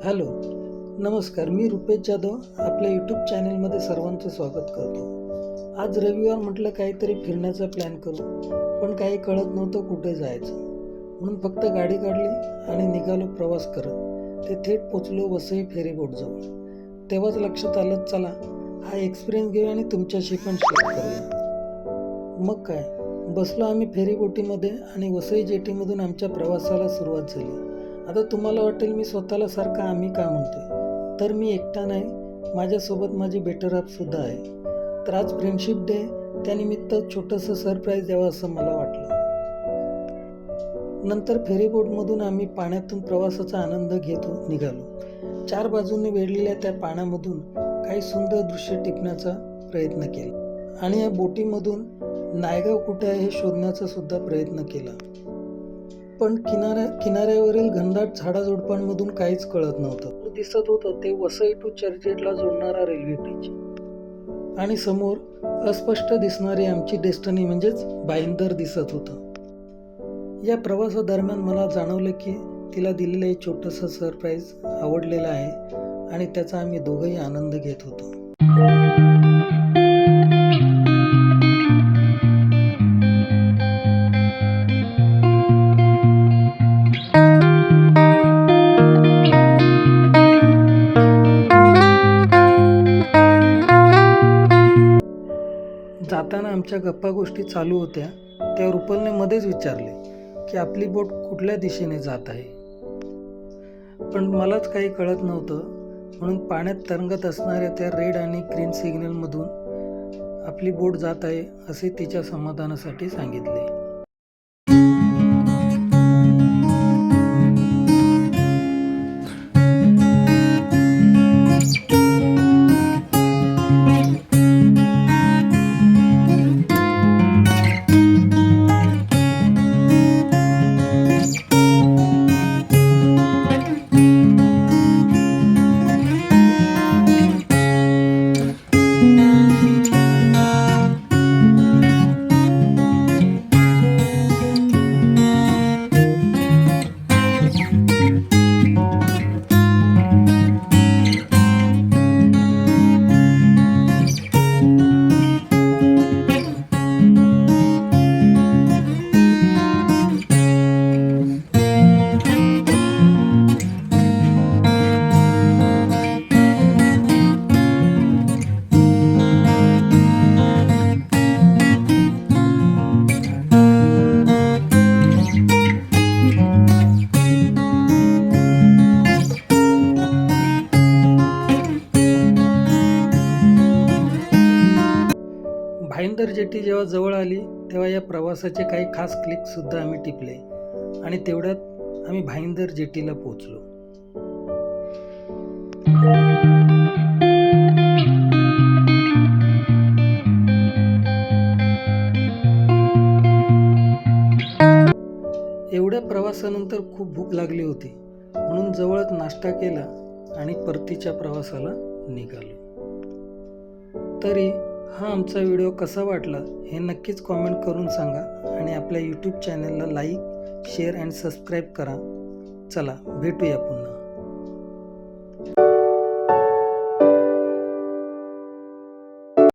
Hello, नमस्कार. मी रुपेश जाधव आपल्या YouTube चॅनलमध्ये सर्वांचं स्वागत करतो. आज रविवार म्हटलं काहीतरी फिरण्याचा प्लॅन करू, पण काही कळत नव्हतं कुठे जायचं. म्हणून फक्त गाडी काढली आणि निघालो प्रवास करत. ते थेट पोचलो वसई फेरीबोटजवळ. तेव्हाच लक्षात आलं, चला हा एक्सपिरियन्स घेऊ आणि तुमच्याशी पण शेअर करूया. मग काय, बसलो आम्ही फेरीबोटीमध्ये आणि वसई जेटीमधून आमच्या प्रवासाला सुरुवात झाली. आता तुम्हाला वाटेल मी स्वतःला सारखा आम्ही का म्हणते, तर मी एकटा नाही, माझ्यासोबत माझी बेटर हाफसुद्धा आहे. तर आज फ्रेंडशिप डे, त्यानिमित्त छोटंसं सरप्राईज द्यावं असं मला वाटलं. नंतर फेरीबोटमधून आम्ही पाण्यातून प्रवासाचा आनंद घेत निघालो. 4 बाजूंनी वेढलेल्या त्या पाण्यामधून काही सुंदर दृश्य टिपण्याचा प्रयत्न केला आणि या बोटीमधून नायगाव कुठे आहे हे शोधण्याचा सुद्धा प्रयत्न केला. पण किनाऱ्यावरील घनदाट झाडाझुडपांमधून काहीच कळत नव्हतं. दिसत होतं ते वसई टू चर्चगेटला जोडणारा रेल्वे ब्रिज आणि समोर अस्पष्ट दिसणारी आमची डेस्टिनी म्हणजेच भाईंदर दिसत होतं. या प्रवासादरम्यान मला जाणवलं की तिला दिलेलं एक छोटंसं सरप्राईज आवडलेलं आहे आणि त्याचा आम्ही दोघंही आनंद घेत होतो. जाताना आमच्या गप्पा गोष्टी चालू होत्या. त्या रुपलने मध्येच विचारले की आपली बोट कुठल्या दिशेने जात आहे. पण मलाच काही कळत नव्हतं, म्हणून पाण्यात तरंगत असणाऱ्या त्या रेड आणि ग्रीन सिग्नलमधून आपली बोट जात आहे असे तिच्या समाधानासाठी सांगितले. भाईंदर जेटी जेव्हा जवळ आली तेव्हा या प्रवासाचे काही खास क्लिकसुद्धा आम्ही टिपले आणि तेवढ्यात आम्ही भाईंदर जेटीला पोहोचलो. एवढ्या प्रवासानंतर खूप भूक लागली होती, म्हणून जवळच नाश्ता केला आणि परतीच्या प्रवासाला निघालो. तरी हा आमचा व्हिडिओ कसा वाटला हे नक्कीच कॉमेंट करून सांगा आणि आपल्या यूट्यूब चॅनलला लाईक, शेअर अँड सबस्क्राईब करा. चला भेटूया पुन्हा.